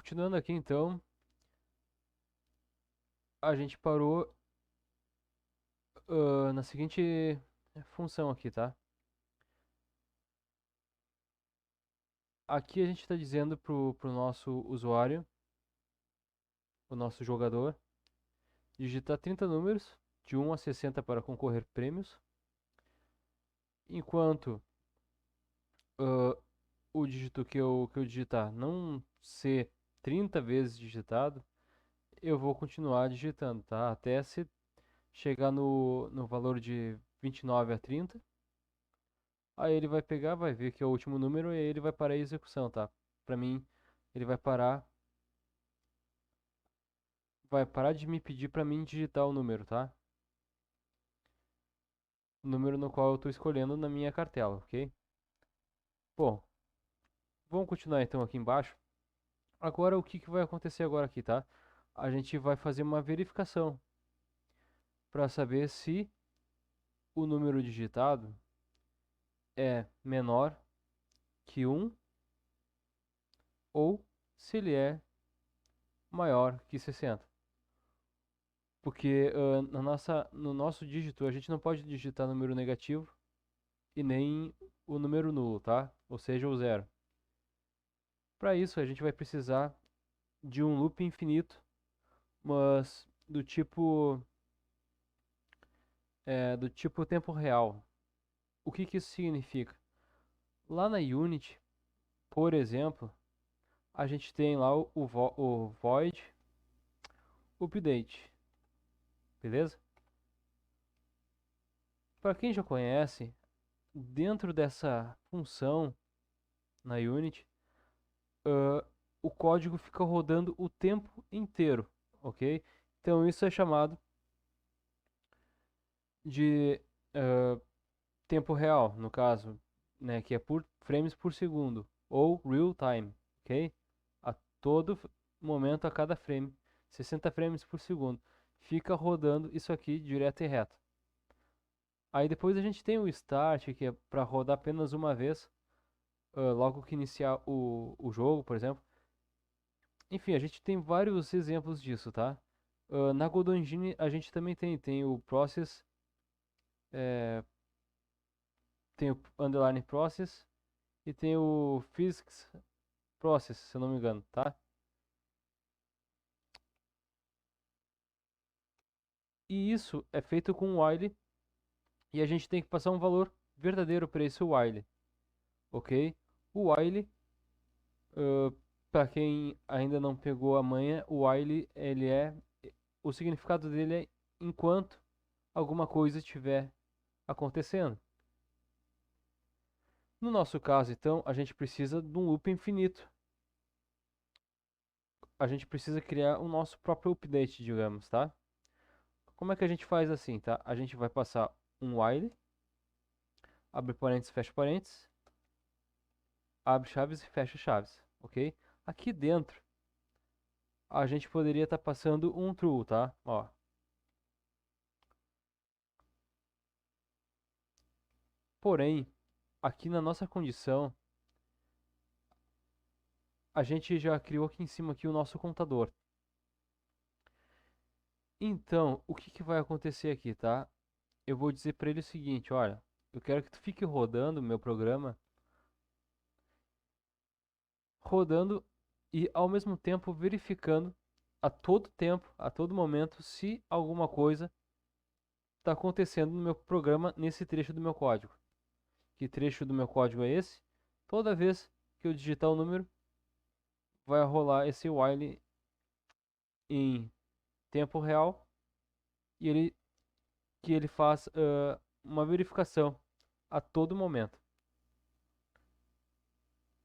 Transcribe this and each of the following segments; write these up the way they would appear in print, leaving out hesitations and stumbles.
Continuando aqui então, a gente parou na seguinte função aqui, tá? Aqui a gente está dizendo pro nosso usuário, o nosso jogador, digitar 30 números, de 1 a 60 para concorrer prêmios, enquanto ah, o dígito que eu digitar não ser 30 vezes digitado, eu vou continuar digitando, tá? Até se chegar no valor de 29 a 30. Aí ele vai pegar, vai ver que é o último número e aí ele vai parar a execução, tá? Pra mim, ele vai parar de me pedir pra mim digitar o número, tá? O número no qual eu tô escolhendo na minha cartela, ok? Bom, vamos continuar então aqui embaixo. Agora, o que que vai acontecer agora aqui, tá? A gente vai fazer uma verificação para saber se o número digitado é menor que 1 ou se ele é maior que 60. Porque no nosso dígito a gente não pode digitar número negativo e nem o número nulo, tá? Ou seja, o zero. Para isso a gente vai precisar de um loop infinito, mas do tipo tempo real. O que que isso significa? Lá na Unity, por exemplo, a gente tem lá o void update, beleza? Para quem já conhece, dentro dessa função na Unity, ah, o código fica rodando o tempo inteiro, ok? Então isso é chamado de ah, tempo real, no caso, né, que é por frames por segundo, ou real time, ok? A todo momento, a cada frame, 60 frames por segundo, fica rodando isso aqui direto e reto. Aí depois a gente tem o start, que é para rodar apenas uma vez, logo que iniciar o jogo, por exemplo. Enfim, a gente tem vários exemplos disso, tá? Na Godot Engine a gente também tem o process, é, tem o underline process e tem o physics process, se eu não me engano, tá? E isso é feito com while e a gente tem que passar um valor verdadeiro para esse while, ok? O while, para quem ainda não pegou a manha, o while o significado dele é enquanto alguma coisa estiver acontecendo. No nosso caso, então, a gente precisa de um loop infinito. A gente precisa criar o nosso próprio update, digamos, tá? Como é que a gente faz assim, tá? A gente vai passar um while, abre parênteses, fecha parênteses, abre chaves e fecha chaves, ok? Aqui dentro, a gente poderia estar passando um true, tá? Ó. Porém, aqui na nossa condição, a gente já criou aqui em cima aqui o nosso contador. Então, o que que vai acontecer aqui, tá? Eu vou dizer para ele o seguinte, olha, eu quero que tu fique rodando o meu programa, rodando e ao mesmo tempo verificando a todo tempo, a todo momento, se alguma coisa está acontecendo no meu programa nesse trecho do meu código. Que trecho do meu código é esse? Toda vez que eu digitar o número, vai rolar esse while em tempo real e que ele faz uma verificação a todo momento,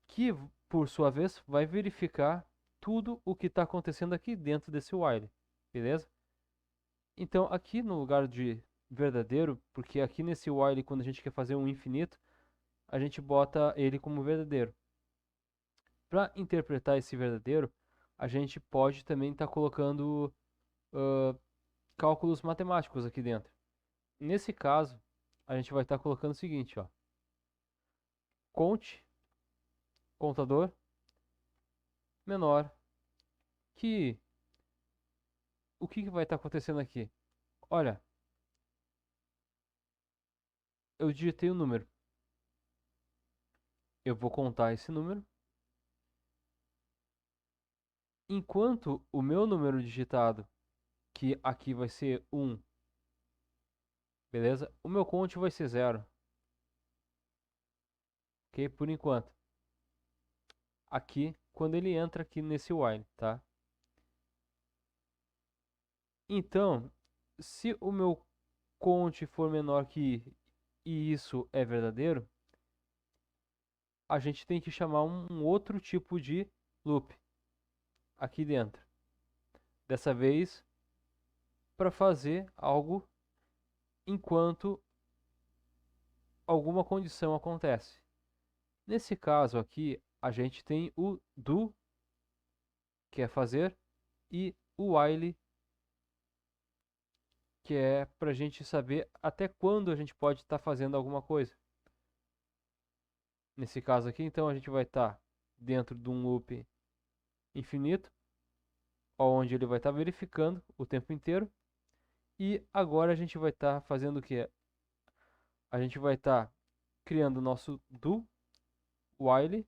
que por sua vez vai verificar tudo o que está acontecendo aqui dentro desse while, beleza? Então aqui no lugar de verdadeiro, porque aqui nesse while quando a gente quer fazer um infinito, a gente bota ele como verdadeiro. Para interpretar esse verdadeiro, a gente pode também estar colocando ah, cálculos matemáticos aqui dentro. Nesse caso, a gente vai estar colocando o seguinte, ó, conte, contador, menor que vai estar acontecendo aqui? Olha, eu digitei o número. Eu vou contar esse número. Enquanto o meu número digitado, que aqui vai ser 1, beleza? O meu count vai ser 0, ok? Por enquanto. Aqui, quando ele entra aqui nesse while, tá? Então, se o meu count for menor que e isso é verdadeiro, a gente tem que chamar um outro tipo de loop aqui dentro. Dessa vez, para fazer algo enquanto alguma condição acontece. Nesse caso aqui, a gente tem o do, que é fazer, e o while, que é para a gente saber até quando a gente pode estar fazendo alguma coisa. Nesse caso aqui, então, a gente vai estar dentro de um loop infinito, onde ele vai estar verificando o tempo inteiro. E agora a gente vai estar fazendo o que? A gente vai estar criando o nosso do while.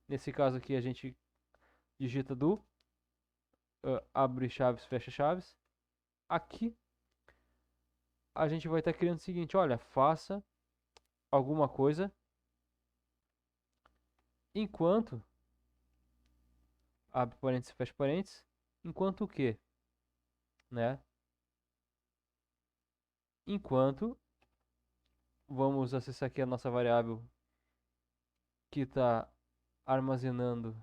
Nesse caso aqui, a gente digita do, abre chaves, fecha chaves. Aqui a gente vai estar criando o seguinte: olha, faça alguma coisa enquanto, abre parênteses, fecha parênteses, enquanto o que, né? Enquanto, vamos acessar aqui a nossa variável que está armazenando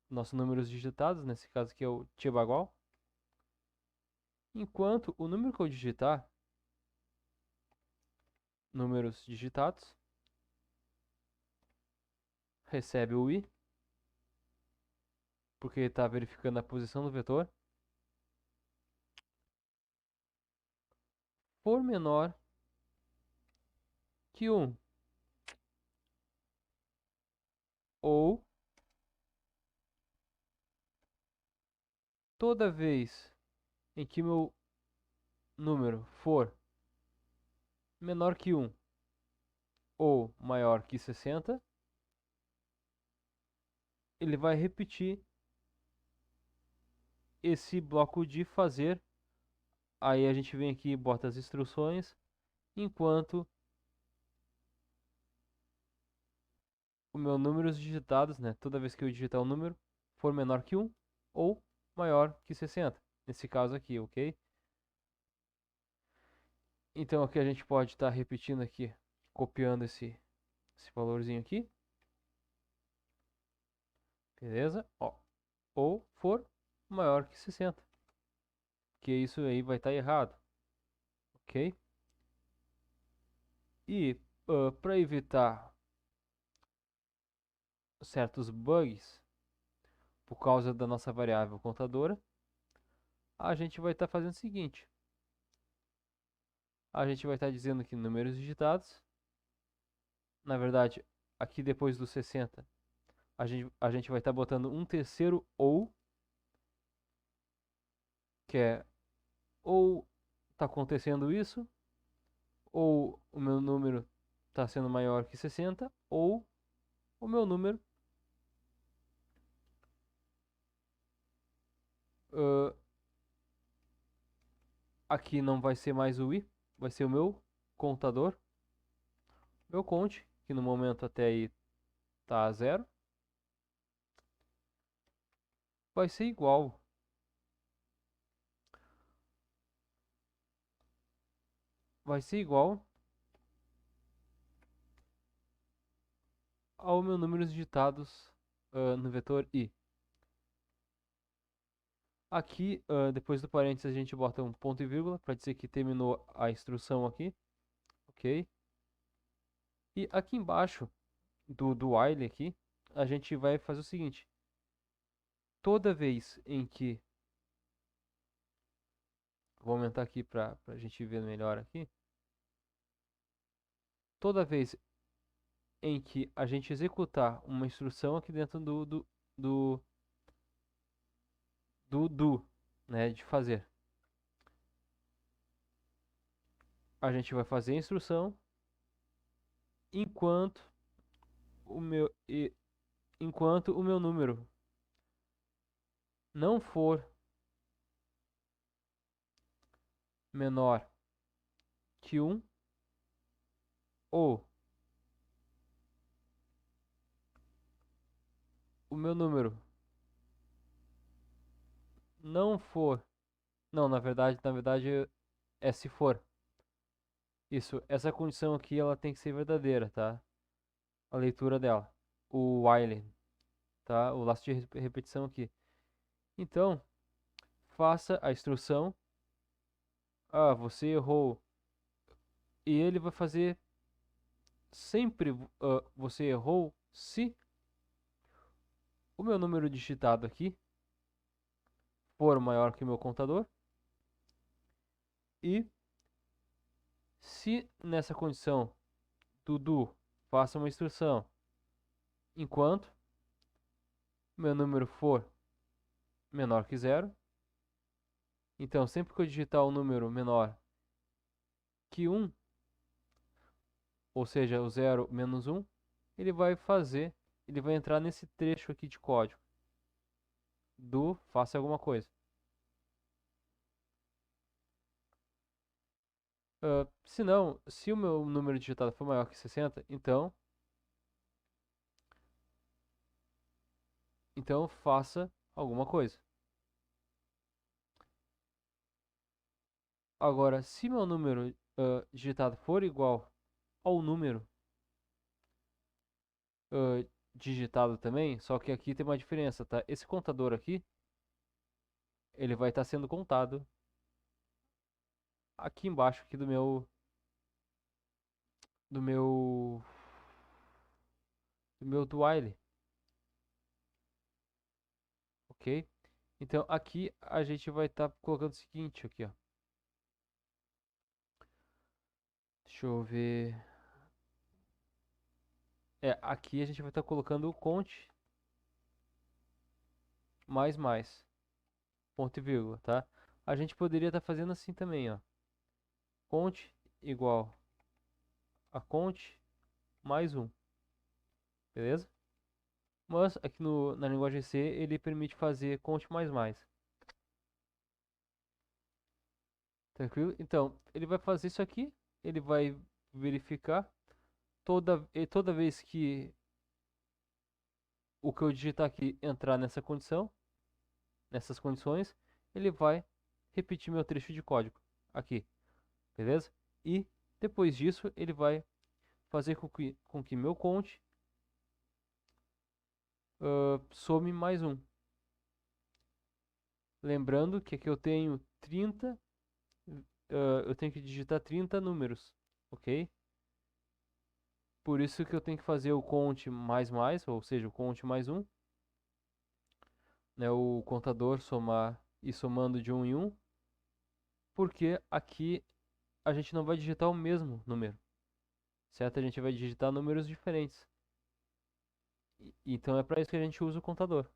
nossos números digitados, nesse caso aqui é o Tibagual. Enquanto o número que eu digitar, números digitados, recebe o i, porque ele está verificando a posição do vetor, for menor que 1, ou toda vez em que meu número for menor que 1 ou maior que 60, ele vai repetir esse bloco de fazer. Aí a gente vem aqui e bota as instruções, enquanto o meu números digitados, né, toda vez que eu digitar um número, for menor que 1 ou maior que 60. Nesse caso aqui, ok? Então aqui a gente pode estar repetindo aqui, copiando esse valorzinho aqui. Beleza? Ó, ou for maior que 60. Que isso aí vai estar errado. Ok? E para evitar certos bugs por causa da nossa variável contadora, a gente vai estar fazendo o seguinte. A gente vai estar dizendo que números digitados. Na verdade, aqui depois do 60, a gente vai estar botando um terceiro ou, que é ou está acontecendo isso, ou o meu número está sendo maior que 60, ou o meu número uh, aqui não vai ser mais o i, vai ser o meu contador, meu conte, que no momento até aí está a zero, vai ser igual vai ser igual ao meu número digitados no vetor i. Aqui, depois do parênteses, a gente bota um ponto e vírgula para dizer que terminou a instrução aqui, ok? E aqui embaixo do while aqui, a gente vai fazer o seguinte: toda vez em que, vou aumentar aqui para a gente ver melhor aqui, toda vez em que a gente executar uma instrução aqui dentro do do, né, de fazer. A gente vai fazer a instrução enquanto o meu enquanto o meu número não for menor que 1 ou o meu número não for, não, na verdade é se for. Isso, essa condição aqui ela tem que ser verdadeira, tá? A leitura dela, o while, tá? O laço de repetição aqui. Então, faça a instrução. Ah, você errou. E ele vai fazer sempre você errou se o meu número digitado aqui for maior que o meu contador e se nessa condição do do faça uma instrução enquanto meu número for menor que zero. Então, sempre que eu digitar um número menor que 1, ou seja, o 0 menos 1, ele vai entrar nesse trecho aqui de código do faça alguma coisa. Se não, se o meu número digitado for maior que 60, então faça alguma coisa. Agora, se meu número digitado for igual ao número digitado também, só que aqui tem uma diferença, tá? Esse contador aqui, ele vai estar sendo contado aqui embaixo aqui do meu do while, ok? Então aqui a gente vai estar colocando o seguinte aqui, ó. Deixa eu ver. Aqui a gente vai estar colocando o conte mais, ponto e vírgula, tá? A gente poderia estar fazendo assim também, ó. Conte igual a conte mais um, beleza? Mas aqui na linguagem C ele permite fazer conte mais. Tranquilo? Então, ele vai fazer isso aqui, ele vai verificar toda vez que o que eu digitar aqui entrar nessas condições, ele vai repetir meu trecho de código aqui, beleza? E depois disso, ele vai fazer com que meu conte some mais um. Lembrando que aqui eu tenho 30, eu tenho que digitar 30 números, ok? Por isso que eu tenho que fazer o conte mais, ou seja, o conte mais um, né? O contador somar e somando de um em um, porque aqui a gente não vai digitar o mesmo número, certo? A gente vai digitar números diferentes. Então é para isso que a gente usa o contador,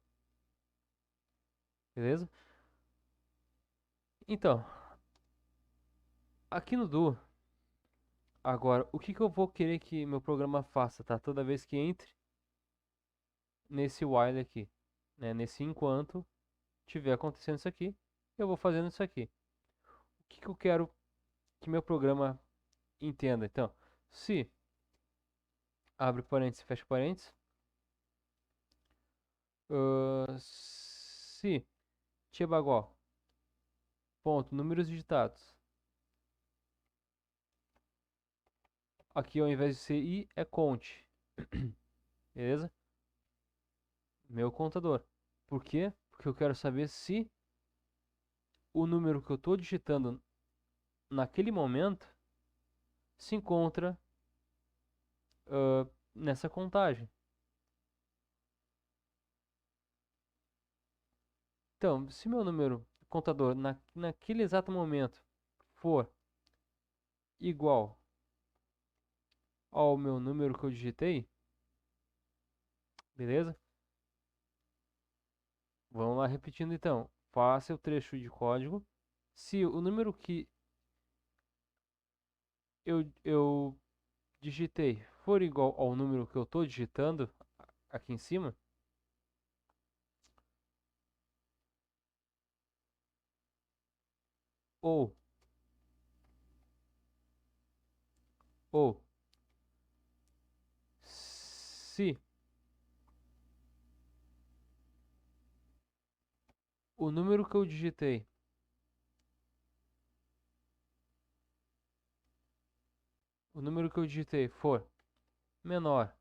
beleza? Então, aqui no do, agora, o que que eu vou querer que meu programa faça, tá? Toda vez que entre nesse while aqui, né? Nesse enquanto tiver acontecendo isso aqui, eu vou fazendo isso aqui. O que que eu quero que meu programa entenda? Então, se abre parênteses, fecha parênteses, se Tchebagó, ponto, números digitados. Aqui ao invés de ser i é conte, beleza? Meu contador. Por quê? Porque eu quero saber se o número que eu estou digitando naquele momento se encontra nessa contagem. Então, se meu número contador naquele exato momento for igual ao meu número que eu digitei, beleza? Vamos lá repetindo então. passe o trecho de código. Se o número que eu digitei for igual ao número que eu estou digitando aqui em cima, ou, ou se o número que eu digitei for menor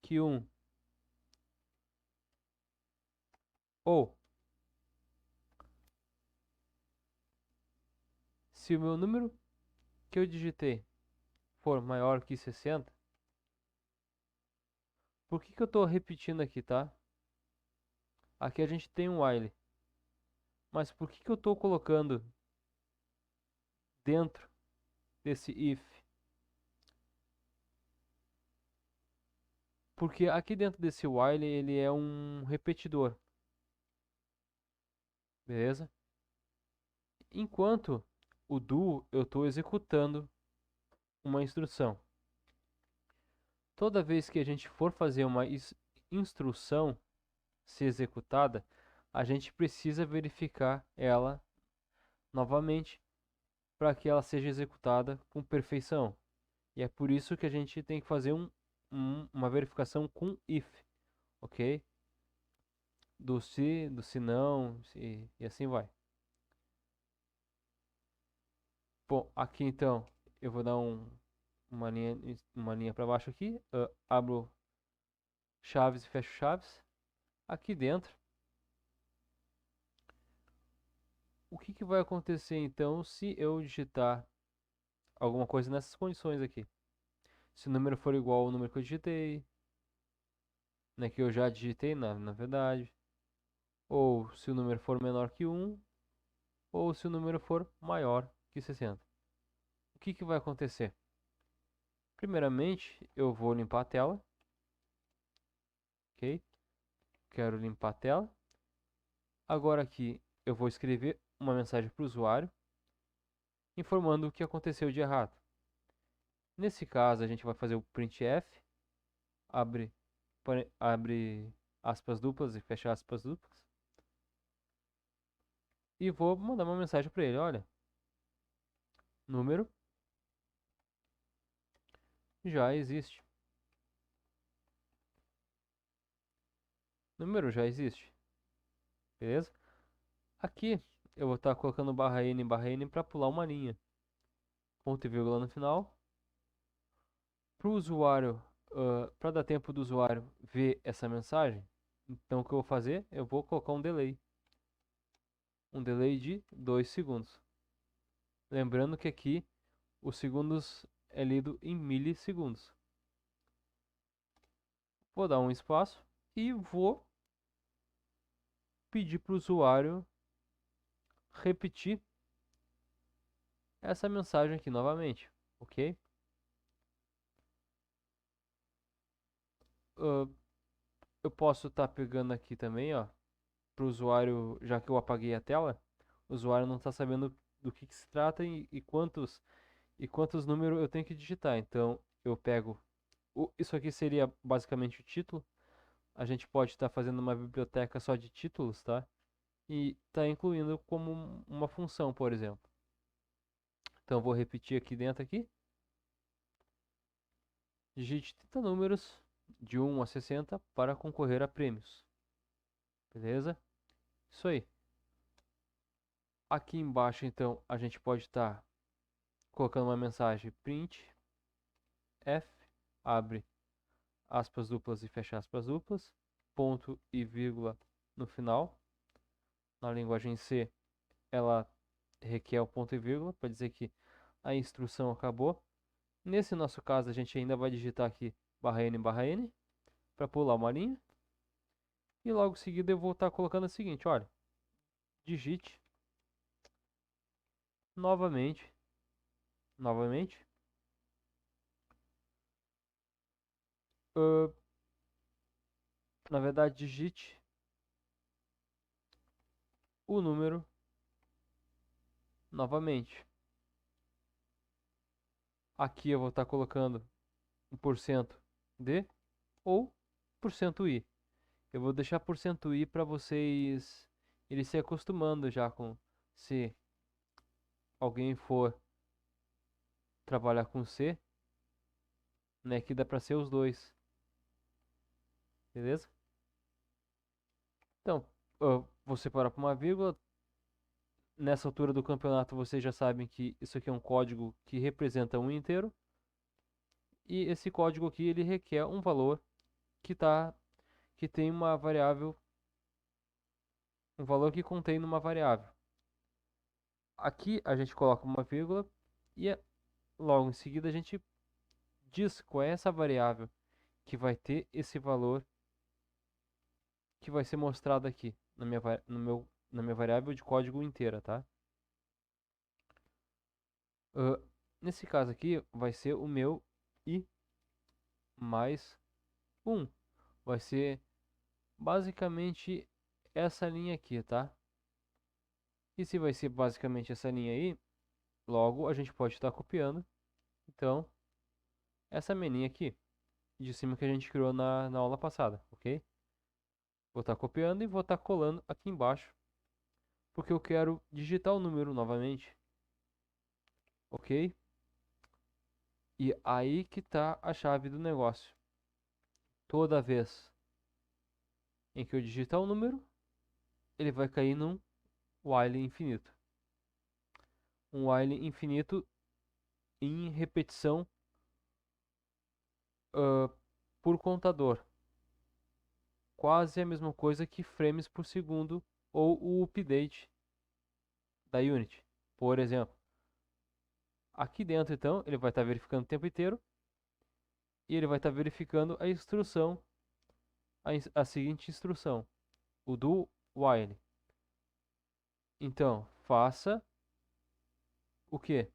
que 1, ou se o meu número que eu digitei for maior que 60, por que que eu estou repetindo aqui, tá? Aqui a gente tem um while, mas por que que eu estou colocando dentro desse if? Porque aqui dentro desse while ele é um repetidor, beleza? Enquanto o do eu estou executando uma instrução. Toda vez que a gente for fazer uma instrução ser executada, a gente precisa verificar ela novamente para que ela seja executada com perfeição. E é por isso que a gente tem que fazer uma verificação com if, ok? Do se não, e assim vai. Bom, aqui então eu vou dar uma linha para baixo aqui, abro chaves e fecho chaves. Aqui dentro, o que que vai acontecer então se eu digitar alguma coisa nessas condições aqui? Se o número for igual ao número que eu digitei, né, que eu já digitei na verdade, ou se o número for menor que 1, ou se o número for maior que 60. O que que vai acontecer? Primeiramente, eu vou limpar a tela, ok? Quero limpar a tela. Agora aqui eu vou escrever uma mensagem para o usuário, informando o que aconteceu de errado. Nesse caso, a gente vai fazer o printf, abre, abre aspas duplas e fecha aspas duplas. E vou mandar uma mensagem para ele, olha, número já existe. Número já existe, beleza? Aqui eu vou estar colocando barra n para pular uma linha. Ponto e vírgula no final. Para o usuário, para dar tempo do usuário ver essa mensagem, então o que eu vou fazer? Eu vou colocar um delay. Um delay de 2 segundos. Lembrando que aqui os segundos é lido em milissegundos. Vou dar um espaço e vou pedir para o usuário repetir essa mensagem aqui novamente, ok? Uh, eu posso estar pegando aqui também, ó, para o usuário, já que eu apaguei a tela, o usuário não está sabendo do que se trata e quantos números eu tenho que digitar. Então eu pego, isso aqui seria basicamente o título. A gente pode estar fazendo uma biblioteca só de títulos, tá? E está incluindo como uma função, por exemplo. Então vou repetir aqui dentro aqui. Digite 30 números de 1 a 60 para concorrer a prêmios. Beleza? Isso aí. Aqui embaixo, então, a gente pode estar colocando uma mensagem print f, abre aspas duplas e fecha aspas duplas, ponto e vírgula no final. Na linguagem C, ela requer o ponto e vírgula para dizer que a instrução acabou. Nesse nosso caso, a gente ainda vai digitar aqui barra n para pular uma linha. E logo em seguida eu vou estar colocando o seguinte, olha, digite novamente, novamente, uh, na verdade digite o número novamente. Aqui eu vou estar colocando 1% de ou por cento i. Eu vou deixar por cento i para vocês irem se acostumando já com, se alguém for trabalhar com C, né, que dá para ser os dois, beleza? Então, eu vou separar por uma vírgula. Nessa altura do campeonato vocês já sabem que isso aqui é um código que representa um inteiro. E esse código aqui ele requer um valor que tem uma variável, um valor que contém numa variável. Aqui a gente coloca uma vírgula e logo em seguida a gente diz qual é essa variável que vai ter esse valor que vai ser mostrado aqui na minha variável de código inteira, tá? Ah, nesse caso aqui vai ser o meu i mais 1. Vai ser basicamente essa linha aqui, tá? E se vai ser basicamente essa linha aí, logo a gente pode estar copiando. Então, essa meninha aqui, de cima que a gente criou na aula passada, ok? Vou estar copiando e vou estar colando aqui embaixo, porque eu quero digitar o número novamente, ok? E aí que está a chave do negócio. Toda vez em que eu digitar o número, ele vai cair num while infinito. Um while infinito em repetição ah, por contador. Quase a mesma coisa que frames por segundo ou o update da Unity, por exemplo. Aqui dentro, então, ele vai estar verificando o tempo inteiro e ele vai estar verificando a instrução, a seguinte instrução, o do while. Então, faça o que?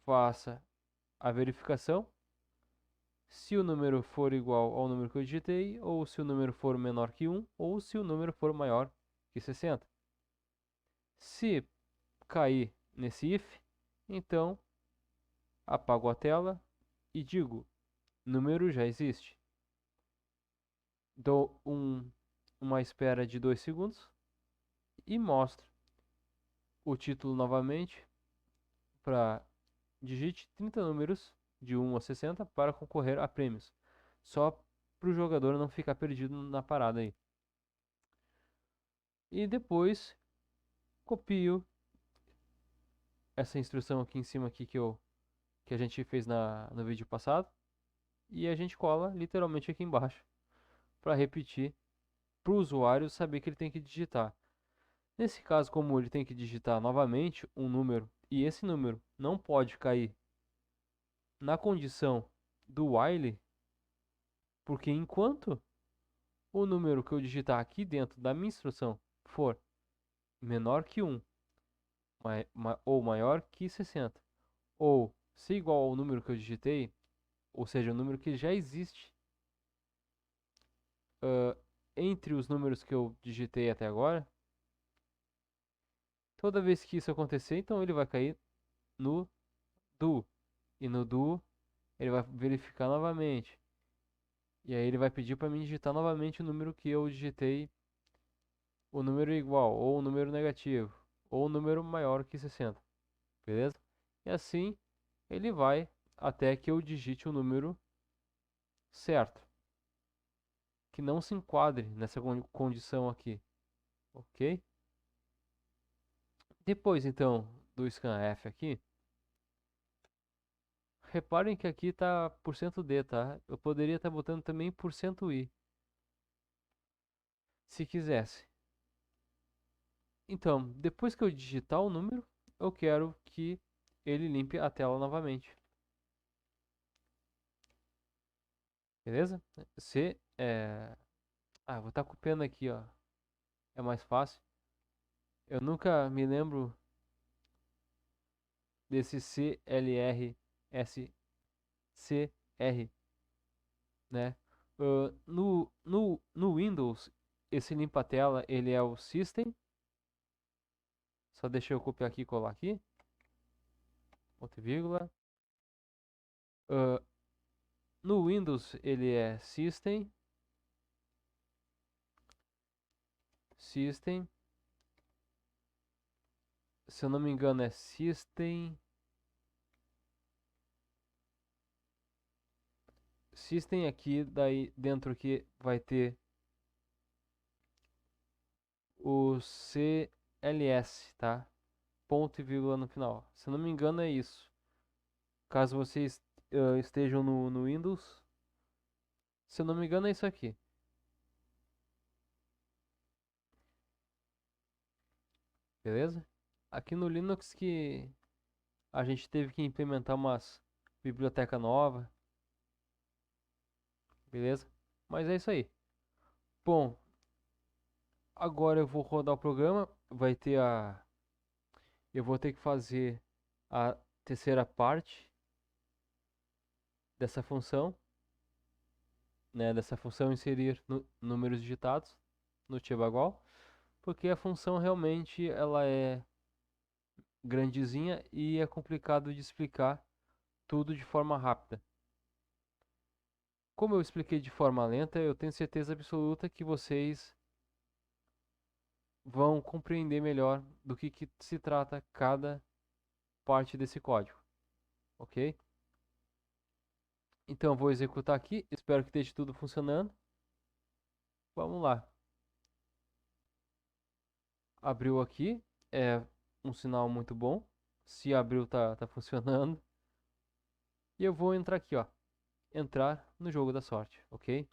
Faça a verificação se o número for igual ao número que eu digitei, ou se o número for menor que 1, ou se o número for maior que 60. Se cair nesse if, então apago a tela e digo: número já existe. Dou uma espera de 2 segundos e mostro o título novamente para digite 30 números de 1 a 60 para concorrer a prêmios. Só para o jogador não ficar perdido na parada aí. E depois copio essa instrução aqui em cima aqui que a gente fez no vídeo passado e a gente cola literalmente aqui embaixo para repetir para o usuário saber que ele tem que digitar. Nesse caso, como ele tem que digitar novamente um número e esse número não pode cair na condição do while, porque enquanto o número que eu digitar aqui dentro da minha instrução for menor que 1 ou maior que 60, ou se igual ao número que eu digitei, ou seja, o número que já existe entre os números que eu digitei até agora, toda vez que isso acontecer, então ele vai cair no do. E no do ele vai verificar novamente. E aí ele vai pedir para mim digitar novamente o número que eu digitei, o número igual, ou o número negativo, ou o número maior que 60, beleza? E assim ele vai até que eu digite o número certo, que não se enquadre nessa condição aqui, ok? Depois então do scanf aqui, reparem que aqui está %d, tá? Eu poderia estar botando também %i, se quisesse. Então, depois que eu digitar o número, eu quero que ele limpe a tela novamente. Beleza? Se vou estar copiando aqui, ó. É mais fácil. Eu nunca me lembro desse CLR SCR, né? No Windows, esse limpa-tela, ele é o System. Só deixa eu copiar aqui e colar aqui. Ponto e vírgula. No Windows, ele é System. System. Se eu não me engano, é System. System aqui, daí dentro aqui vai ter o CLS, tá? Ponto e vírgula no final. Se eu não me engano, é isso. Caso vocês estejam no Windows, se eu não me engano, é isso aqui. Beleza? Aqui no Linux que a gente teve que implementar umas biblioteca nova, beleza? Mas é isso aí. Bom, agora eu vou rodar o programa, eu vou ter que fazer a terceira parte dessa função, né, dessa função inserir números digitados no Tchebagual, porque a função realmente ela é grandezinha e é complicado de explicar tudo de forma rápida. Como eu expliquei de forma lenta, eu tenho certeza absoluta que vocês vão compreender melhor do que se trata cada parte desse código, ok? Então eu vou executar aqui, espero que esteja tudo funcionando. Vamos lá. Abriu aqui, é um sinal muito bom. Se abriu, tá funcionando. E eu vou entrar aqui, ó. Entrar no jogo da sorte, ok?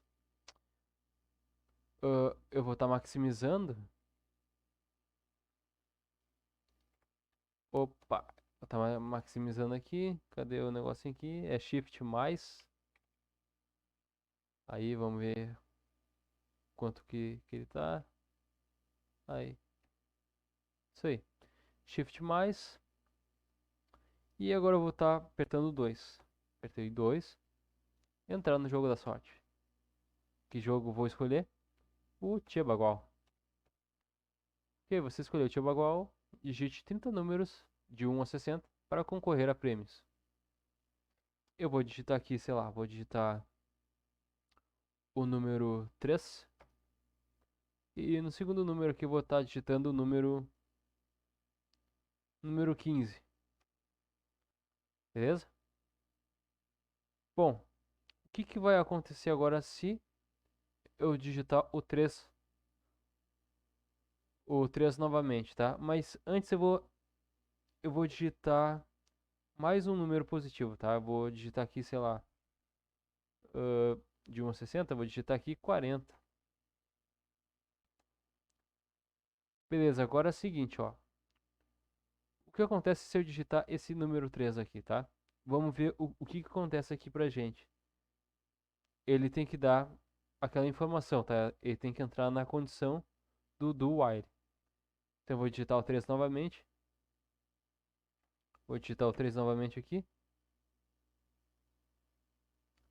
Eu vou estar maximizando. Opa, eu tava maximizando aqui. Cadê o negocinho aqui? É Shift mais. Aí vamos ver quanto que ele tá. Aí, isso aí. Shift mais. E agora eu vou estar apertando 2. Apertei 2. Entrar no jogo da sorte. Que jogo eu vou escolher? O Tchebagual. Ok, você escolheu o Tchebagual. Digite 30 números de 1 a 60 para concorrer a prêmios. Eu vou digitar aqui, sei lá, vou digitar o número 3. E no segundo número aqui eu vou estar digitando o número 15. Beleza? Bom, o que vai acontecer agora se eu digitar o 3 novamente, tá? Mas antes eu vou digitar mais um número positivo, tá? Eu vou digitar aqui, sei lá, de 1 a 60, eu vou digitar aqui 40. Beleza, agora é o seguinte, ó. O que acontece se eu digitar esse número 3 aqui, tá? Vamos ver o que acontece aqui pra gente. Ele tem que dar aquela informação, tá? Ele tem que entrar na condição do while. Então eu vou digitar o 3 novamente. Vou digitar o 3 novamente aqui.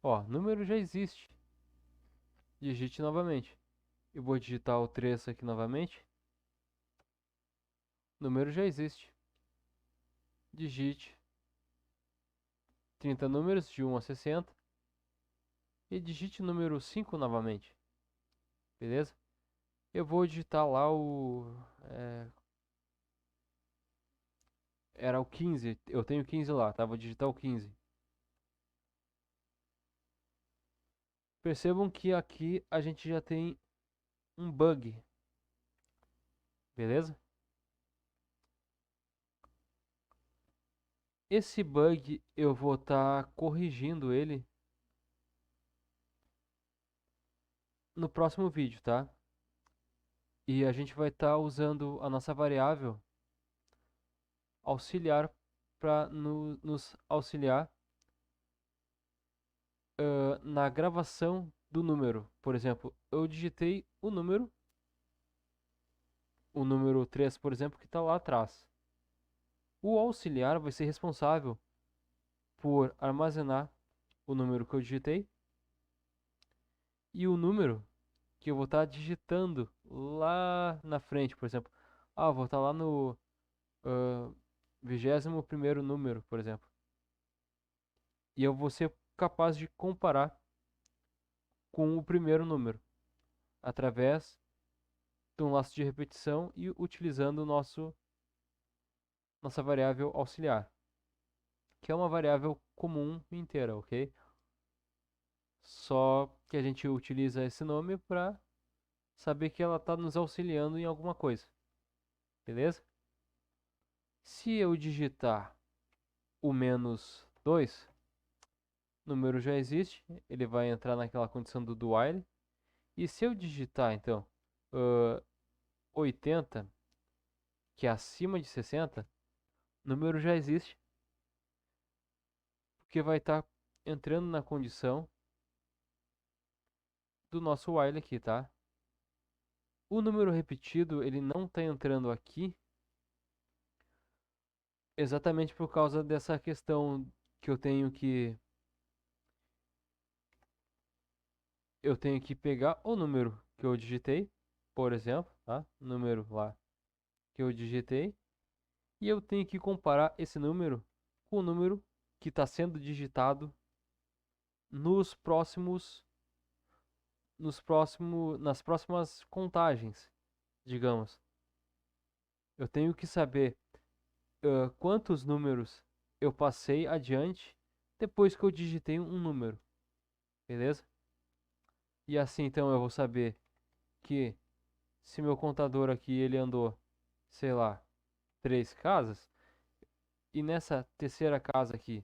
Ó, número já existe. Digite novamente. Eu vou digitar o 3 aqui novamente. Número já existe. Digite 30 números de 1 a 60. E digite o número 5 novamente. Beleza? Eu vou digitar lá era o 15. Eu tenho 15 lá, tá? Vou digitar o 15. Percebam que aqui a gente já tem um bug. Beleza? Esse bug eu vou estar corrigindo ele no próximo vídeo, tá? E a gente vai estar usando a nossa variável auxiliar para nos auxiliar na gravação do número. Por exemplo, eu digitei o número 3, por exemplo, que está lá atrás. O auxiliar vai ser responsável por armazenar o número que eu digitei e o número que eu vou estar digitando lá na frente, por exemplo. Ah, vou estar lá no 21º número, por exemplo. E eu vou ser capaz de comparar com o primeiro número, através de um laço de repetição e utilizando nossa variável auxiliar, que é uma variável comum inteira, ok? Só que a gente utiliza esse nome para saber que ela está nos auxiliando em alguma coisa, beleza? Se eu digitar o menos 2, o número já existe, ele vai entrar naquela condição do while. E se eu digitar, então, 80, que é acima de 60, o número já existe, porque vai estar entrando na condição do nosso while aqui, tá? O número repetido, ele não está entrando aqui exatamente por causa dessa questão que eu tenho que pegar o número que eu digitei, por exemplo, tá? O número lá que eu digitei, e eu tenho que comparar esse número com o número que está sendo digitado nos próximos, nas próximas contagens, digamos. Eu tenho que saber quantos números eu passei adiante depois que eu digitei um número, beleza? E assim então eu vou saber que se meu contador aqui ele andou, sei lá, 3 casas, e nessa terceira casa aqui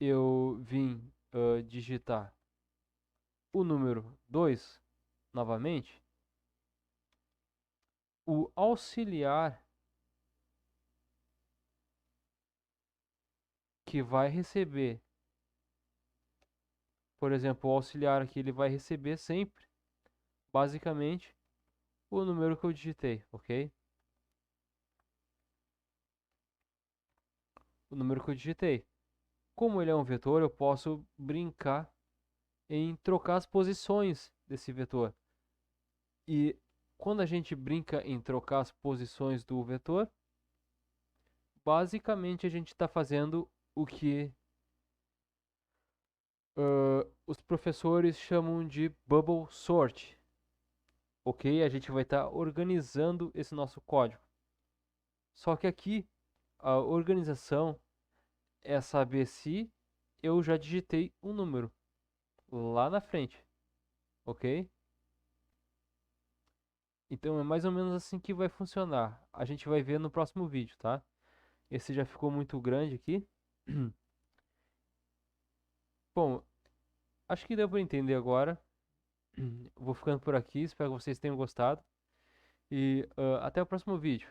eu vim digitar o número 2 novamente, o auxiliar que vai receber, por exemplo, o auxiliar aqui ele vai receber sempre, basicamente, o número que eu digitei, ok? O número que eu digitei. Como ele é um vetor, eu posso brincar em trocar as posições desse vetor. E quando a gente brinca em trocar as posições do vetor, basicamente a gente está fazendo o que os professores chamam de bubble sort, ok? A gente vai estar organizando esse nosso código. Só que aqui a organização é saber se eu já digitei um número lá na frente, ok? Então é mais ou menos assim que vai funcionar. A gente vai ver no próximo vídeo, tá? Esse já ficou muito grande aqui. Bom, acho que deu para entender agora. Vou ficando por aqui, espero que vocês tenham gostado. E até o próximo vídeo.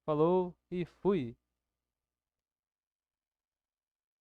Falou e fui!